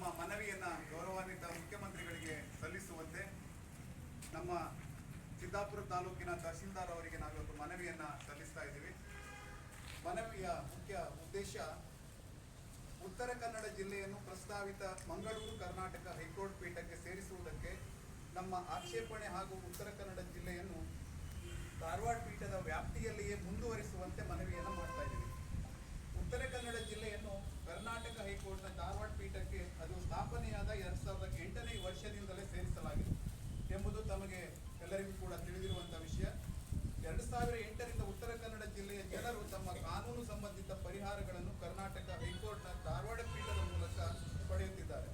ನಮ್ಮ ಮನವಿಯನ್ನು ಗೌರವಾನ್ವಿತ ಮುಖ್ಯಮಂತ್ರಿಗಳಿಗೆ ಸಲ್ಲಿಸುವಂತೆ ನಮ್ಮ ಸಿದ್ದಾಪುರ ತಾಲೂಕಿನ ತಹಶೀಲ್ದಾರ್ ಅವರಿಗೆ ನಾವಿವತ್ತು ಮನವಿಯನ್ನು ಸಲ್ಲಿಸ್ತಾ ಇದ್ದೀವಿ. ಮನವಿಯ ಮುಖ್ಯ ಉದ್ದೇಶ ಉತ್ತರ ಕನ್ನಡ ಜಿಲ್ಲೆಯನ್ನು ಪ್ರಸ್ತಾವಿತ ಮಂಗಳೂರು ಕರ್ನಾಟಕ ಹೈಕೋರ್ಟ್ ಪೀಠಕ್ಕೆ ಸೇರಿಸುವುದಕ್ಕೆ ನಮ್ಮ ಆಕ್ಷೇಪಣೆ ಹಾಗೂ ಉತ್ತರ ಕನ್ನಡ ಜಿಲ್ಲೆಯನ್ನು ಧಾರವಾಡ ಪೀಠದ ವ್ಯಾಪ್ತಿಯಲ್ಲಿಯೇ ಮುಂದುವರಿಸುವಂತೆ ಮನವಿಯನ್ನು ಮಾಡ್ತಾ ಇದ್ದೀವಿ. ಉತ್ತರ ಕನ್ನಡ ಜಿಲ್ಲೆಯನ್ನು ಕರ್ನಾಟಕ ಹೈಕೋರ್ಟ್ನ ಧಾರವಾಡ ಪೀಠಕ್ಕೆ ಅದು ಸ್ಥಾಪನೆಯಾದ 2008ನೇ ವರ್ಷದಿಂದಲೇ ಸೇರಿಸಲಾಗಿದೆ ಎಂಬುದು ತಮಗೆ ಎಲ್ಲರಿಗೂ ಕೂಡ ತಿಳಿದಿರುವಂತಹ ವಿಷಯ. 2008ರಿಂದ ಉತ್ತರ ಕನ್ನಡ ಜಿಲ್ಲೆಯ ಜನರು ತಮ್ಮ ಕಾನೂನು ಸಂಬಂಧಿತ ಪರಿಹಾರಗಳನ್ನು ಕರ್ನಾಟಕ ಹೈಕೋರ್ಟ್ನ ಧಾರವಾಡ ಪೀಠದ ಮೂಲಕ ಪಡೆಯುತ್ತಿದ್ದಾರೆ.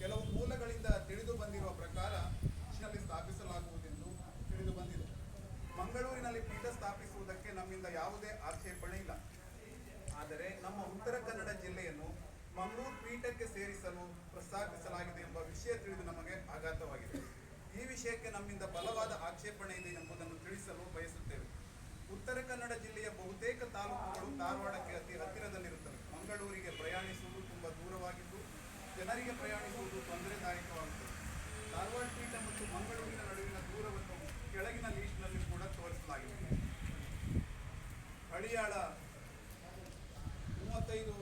ಕೆಲವು ಮೂಲಗಳಿಂದ ತಿಳಿದು ಬಂದಿರುವ ಪ್ರಕಾರ ನಲ್ಲಿ ಸ್ಥಾಪಿಸಲಾಗುವುದೆಂದು ತಿಳಿದು ಬಂದಿದೆ. ಮಂಗಳೂರಿನಲ್ಲಿ ಪೀಠ ಸ್ಥಾಪಿಸುವುದಕ್ಕೆ ನಮ್ಮಿಂದ ಯಾವುದೇ ಆಕ್ಷೇಪಣೆ ಇಲ್ಲ. ಆದರೆ ನಮ್ಮ ಉತ್ತರ ಕನ್ನಡ ಜಿಲ್ಲೆಯನ್ನು ಮಂಗಳೂರು ಪೀಠಕ್ಕೆ ಸೇರಿಸಲು ಪ್ರಸ್ತಾಪಿಸಲಾಗಿದೆ ಎಂಬ ವಿಷಯ ತಿಳಿದು ನಮಗೆ ಆಘಾತವಾಗಿದೆ. ಈ ವಿಷಯಕ್ಕೆ ನಮ್ಮಿಂದ ಬಲವಾದ ಆಕ್ಷೇಪಣೆ ಇದೆ ಎಂಬುದನ್ನು ತಿಳಿಸಲು ಬಯಸುತ್ತೇವೆ. ಉತ್ತರ ಕನ್ನಡ ಜಿಲ್ಲೆಯ ಬಹುತೇಕ ತಾಲೂಕುಗಳು ಧಾರವಾಡಕ್ಕೆ ಅತಿ ಹತ್ತಿರದಲ್ಲಿರುತ್ತವೆ. ಮಂಗಳೂರಿಗೆ ಪ್ರಯಾಣಿಸುವುದು ತುಂಬಾ ದೂರವಾಗಿದ್ದು ಜನರಿಗೆ ಪ್ರಯಾಣಿಸುವುದು ತೊಂದರೆದಾಯಕವಾಗುತ್ತದೆ. ಧಾರವಾಡ ಪೀಠ ಮತ್ತು ಮಂಗಳೂರಿನ ನಡುವಿನ ದೂರವನ್ನು ಕೆಳಗಿನ ಲೀಸ್ಟ್ನಲ್ಲಿ ಕೂಡ ತೋರಿಸಲಾಗಿದೆ. ಹಳಿಯಾಳ 35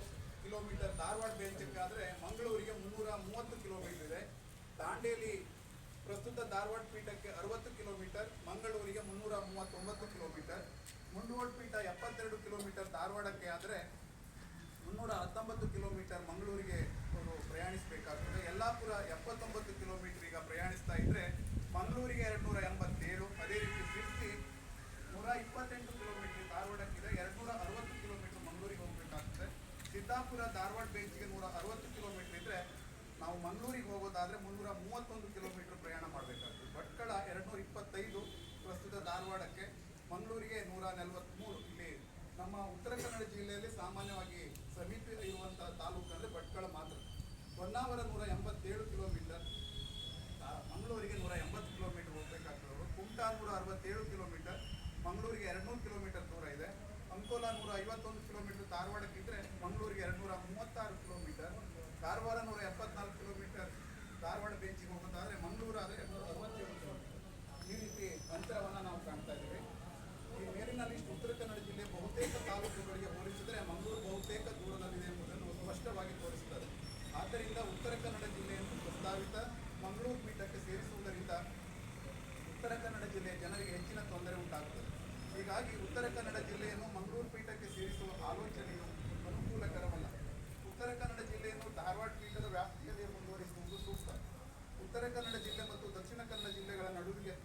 ಕಿಲೋಮೀಟರ್ ಧಾರವಾಡ ಬೆಂಚಕ್ಕಾದರೆ ಮಂಗಳೂರಿಗೆ 330 ಕಿಲೋಮೀಟರ್ ಇದೆ. ದಾಂಡೇಲಿ ಪ್ರಸ್ತುತ ಧಾರವಾಡ ಪೀಠಕ್ಕೆ 60 ಕಿಲೋಮೀಟರ್, ಮಂಗಳೂರಿಗೆ 339 ಕಿಲೋಮೀಟರ್. ಮುಂಡಗೋಡ ಪೀಠ 72 ಕಿಲೋಮೀಟರ್ ಧಾರವಾಡಕ್ಕೆ ಆದರೆ 319 ಕಿಲೋಮೀಟರ್ ಮಂಗಳೂರಿಗೆ ಅವರು ಪ್ರಯಾಣಿಸಬೇಕಾಗ್ತದೆ. ಯಲ್ಲಾಪುರ 79 ಕಿಲೋಮೀಟರ್ ಈಗ ಪ್ರಯಾಣಿಸ್ತಾ ಇದ್ದರೆ ಮಂಗಳೂರಿಗೆ 287. ಅದೇ ರೀತಿ ಸಿರ್ಸಿ 128 ಕಿಲೋಮೀಟರ್ ಧಾರವಾಡಕ್ಕಿದೆ, 260 ಕಿಲೋಮೀಟರ್ ಮಂಗಳೂರಿಗೆ ಹೋಗಬೇಕಾಗ್ತದೆ. ಸಿದ್ದಾಪುರ ಧಾರವಾಡ ಬೇಂಚ್ಗೆ 160 ಕಿಲೋಮೀಟರ್ ಇದ್ದರೆ ನಾವು ಮಂಗಳೂರಿಗೆ ಹೋಗೋದಾದರೆ 331 ಕಿಲೋಮೀಟರ್ ಪ್ರಯಾಣ ಮಾಡಬೇಕಾಗ್ತದೆ. ಭಟ್ಕಳ 225 ಪ್ರಸ್ತುತ ಧಾರವಾಡಕ್ಕೆ, ಮಂಗಳೂರಿಗೆ 143. ಇಲ್ಲಿ ನಮ್ಮ ಉತ್ತರ ಕನ್ನಡ ಜಿಲ್ಲೆಯಲ್ಲಿ ಸಾಮಾನ್ಯವಾಗಿ ಸಮೀಪ ಇರುವಂತಹ ತಾಲೂಕು ಅಂದರೆ ಭಟ್ಕಳ ಮಾತ್ರ. ಹೊನ್ನಾವರ 187 ಕಿಲೋಮೀಟರ್, ಮಂಗಳೂರಿಗೆ 180 ಕಿಲೋಮೀಟರ್ ಹೋಗಬೇಕಾಗ್ತದೆ. ಕುಮಟಾ 167 ಕಿಲೋಮೀಟರ್, ಮಂಗಳೂರಿಗೆ 200 ಕಿಲೋಮೀಟರ್ ದೂರ ಇದೆ. ಅಂಕೋಲ 151 ಕಿಲೋಮೀಟರ್ ಧಾರವಾಡಕ್ಕಿದ್ರೆ ಮಂಗಳೂರಿಗೆ 236 ಕಿಲೋಮೀಟರ್. ಕಾರವಾರ 174 ಕಿಲೋಮೀಟರ್ ಧಾರವಾಡ ಬೇಂಚಿಗೆ ಹೋಗೋದಾದರೆ ಮಂಗಳೂರು ಆದರೆ 267 ಕಿಲೋಮೀಟರ್. ಈ ರೀತಿ ಅಂತರವನ್ನು ನಾವು ಕಾಣ್ತಾ ಇದ್ದೀವಿ. ಈ ಮೇಲಿನ ಲಿಸ್ಟ್ ಉತ್ತರ ಕನ್ನಡ ಜಿಲ್ಲೆ ಬಹುತೇಕ ತಾಲೂಕುಗಳಿಗೆ ಹೋಲಿಸಿದರೆ ಮಂಗಳೂರು ಬಹುತೇಕ ದೂರದಲ್ಲಿದೆ ಎಂಬುದನ್ನು ಸ್ಪಷ್ಟವಾಗಿ ತೋರಿಸುತ್ತದೆ. ಆದ್ದರಿಂದ ಉತ್ತರ ಕನ್ನಡ ಜಿಲ್ಲೆಯನ್ನು ಪ್ರಸ್ತಾವಿತ ಮಂಗಳೂರು ಪೀಠಕ್ಕೆ ಸೇರಿಸುವುದರಿಂದ ಉತ್ತರ ಕನ್ನಡ ಜಿಲ್ಲೆಯ ಜನರಿಗೆ ಹೆಚ್ಚಿನ ತೊಂದರೆ ಉಂಟಾಗುತ್ತದೆ. ಹೀಗಾಗಿ ಉತ್ತರ ಕನ್ನಡ ಜಿಲ್ಲೆಯನ್ನು ಮಂಗಳೂರು ಪೀಠಕ್ಕೆ ಸೇರಿಸುವ ಆಲೋಚನೆಯು ಅನುಕೂಲಕರವಲ್ಲ. ಉತ್ತರ ಕನ್ನಡ ಜಿಲ್ಲೆಯನ್ನು ಧಾರವಾಡ ಪೀಠದ ವ್ಯಾಪ್ತಿಯಲ್ಲಿ ಮುಂದುವರಿಸುವುದು ಸೂಕ್ತ. ಉತ್ತರ ಕನ್ನಡ ಜಿಲ್ಲೆ ಮತ್ತು ದಕ್ಷಿಣ ಕನ್ನಡ ಜಿಲ್ಲೆಗಳ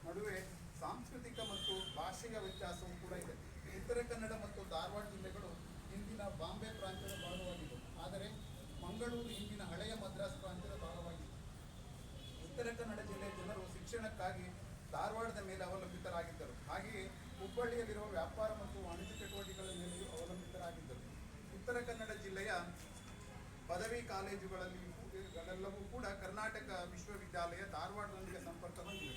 ನಡುವೆ ಸಾಂಸ್ಕೃತಿಕ ಮತ್ತು ಭಾಷೆಯ ವ್ಯತ್ಯಾಸವೂ ಕೂಡ ಇದೆ. ಉತ್ತರ ಕನ್ನಡ ಮತ್ತು ಧಾರವಾಡ ಜಿಲ್ಲೆಗಳು ಇಂದಿನ ಬಾಂಬೆ ಪ್ರಾಂತ್ಯದ ಭಾಗವಾಗಿದ್ದವು, ಆದರೆ ಮಂಗಳೂರು ಇಂದಿನ ಹಳೆಯ ಮದ್ರಾಸ್ ಪ್ರಾಂತ್ಯದ ಭಾಗವಾಗಿದೆ. ಉತ್ತರ ಕನ್ನಡ ಜಿಲ್ಲೆಯ ಜನರು ಶಿಕ್ಷಣಕ್ಕಾಗಿ ಧಾರವಾಡದ ಮೇಲೆ ಅವಲಂಬಿತರಾಗಿದ್ದರು. ಹಾಗೆಯೇ ಹುಬ್ಬಳ್ಳಿಯಲ್ಲಿರುವ ವ್ಯಾಪಾರ ಮತ್ತು ವಾಣಿಜ್ಯ ಚಟುವಟಿಕೆಗಳ ಮೇಲೆಯೂ ಅವಲಂಬಿತರಾಗಿದ್ದರು. ಉತ್ತರ ಕನ್ನಡ ಜಿಲ್ಲೆಯ ಪದವಿ ಕಾಲೇಜುಗಳೆಲ್ಲವೂ ಕೂಡ ಕರ್ನಾಟಕ ವಿಶ್ವವಿದ್ಯಾಲಯ ಧಾರವಾಡದೊಂದಿಗೆ ಸಂಪರ್ಕ ಹೊಂದಿವೆ.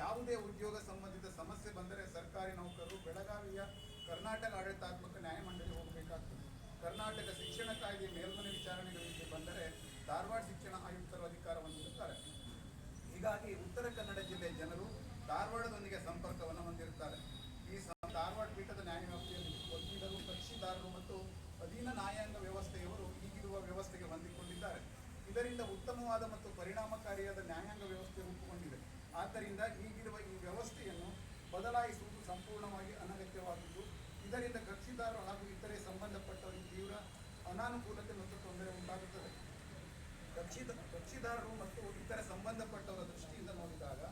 ಯಾವುದೇ ಉದ್ಯೋಗ ಸಂಬಂಧಿತ ಸಮಸ್ಯೆ ಬಂದರೆ ಸರ್ಕಾರಿ ನೌಕರರು ಬೆಳಗಾವಿಯ ಕರ್ನಾಟಕ ಆಡಳಿತಾತ್ಮಕ ನ್ಯಾಯಮಂಡಳಿ ಹೋಗಬೇಕಾಗ್ತದೆ. ಕರ್ನಾಟಕ ಶಿಕ್ಷಣ ಕಾಯ್ದೆ ಮೇಲ್ಮನೆ ವಿಚಾರಣೆಗಳಿಗೆ ಬಂದರೆ ಧಾರವಾಡ ಶಿಕ್ಷಣ ಆಯುಕ್ತರು ಅಧಿಕಾರ ಹೊಂದಿರುತ್ತಾರೆ. ಹೀಗಾಗಿ ಉತ್ತರ ಕನ್ನಡ ಜಿಲ್ಲೆಯ ಜನರು ಧಾರವಾಡದೊಂದಿಗೆ ಸಂಪರ್ಕವನ್ನು ಹೊಂದಿರುತ್ತಾರೆ. ಈ ಧಾರವಾಡ ಪೀಠದ ನ್ಯಾಯವ್ಯಾಪ್ತಿಯಲ್ಲಿ ವಕೀಲರು, ಕಕ್ಷಿದಾರರು ಮತ್ತು ಅಧೀನ ನ್ಯಾಯಾಂಗ ವ್ಯವಸ್ಥೆಯವರು ಈಗಿರುವ ವ್ಯವಸ್ಥೆಗೆ ಹೊಂದಿಕೊಂಡಿದ್ದಾರೆ. ಇದರಿಂದ ಉತ್ತಮವಾದ ಮತ್ತು ಪರಿಣಾಮಕಾರಿಯಾದ ನ್ಯಾಯಾಂಗ ವ್ಯವಸ್ಥೆ ರೂಪುಗೊಂಡಿದೆ. ಆದ್ದರಿಂದ ಈಗಿರುವ ಈ ವ್ಯವಸ್ಥೆಯನ್ನು ಬದಲಾಯಿಸುವುದು ಸಂಪೂರ್ಣವಾಗಿ ಅನಗತ್ಯವಾದದ್ದು. ಇದರಿಂದ ಕಕ್ಷಿದಾರರು ಹಾಗೂ ಇತರೆ ಸಂಬಂಧಪಟ್ಟವರಿಗೆ ತೀವ್ರ ಅನಾನುಕೂಲತೆ ಮತ್ತು ತೊಂದರೆ ಉಂಟಾಗುತ್ತದೆ. ಕಕ್ಷಿದಾರರು ಮತ್ತು ಇತರ ಸಂಬಂಧಪಟ್ಟವರ ದೃಷ್ಟಿಯಿಂದ ನೋಡಿದಾಗ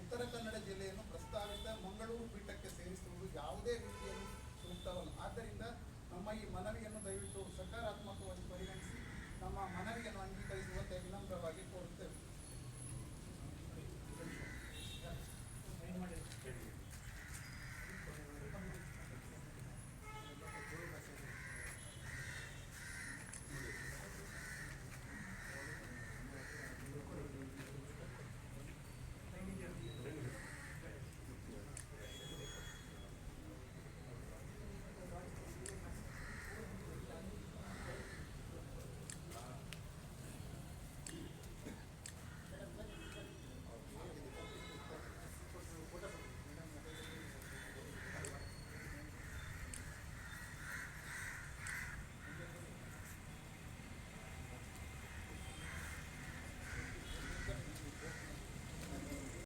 ಉತ್ತರ ಕನ್ನಡ ಜಿಲ್ಲೆಯನ್ನು ಪ್ರಸ್ತಾವಿತ ಮಂಗಳೂರು ಪೀಠಕ್ಕೆ ಸೇರಿಸುವುದು ಯಾವುದೇ ರೀತಿಯಲ್ಲಿ ಸೂಕ್ತವಲ್ಲ. ಆದ್ದರಿಂದ ನಮ್ಮ ಈ ಮನವಿಯನ್ನು ದಯವಿಟ್ಟು ಸಕಾರಾತ್ಮಕವಾಗಿ ಪರಿಗಣಿಸಿ ನಮ್ಮ ಮನವಿಯನ್ನು ಅಂಗೀಕರಿಸುವಂತೆ ವಿನಮ್ರವಾಗಿ ಕೋರುತ್ತೇವೆ.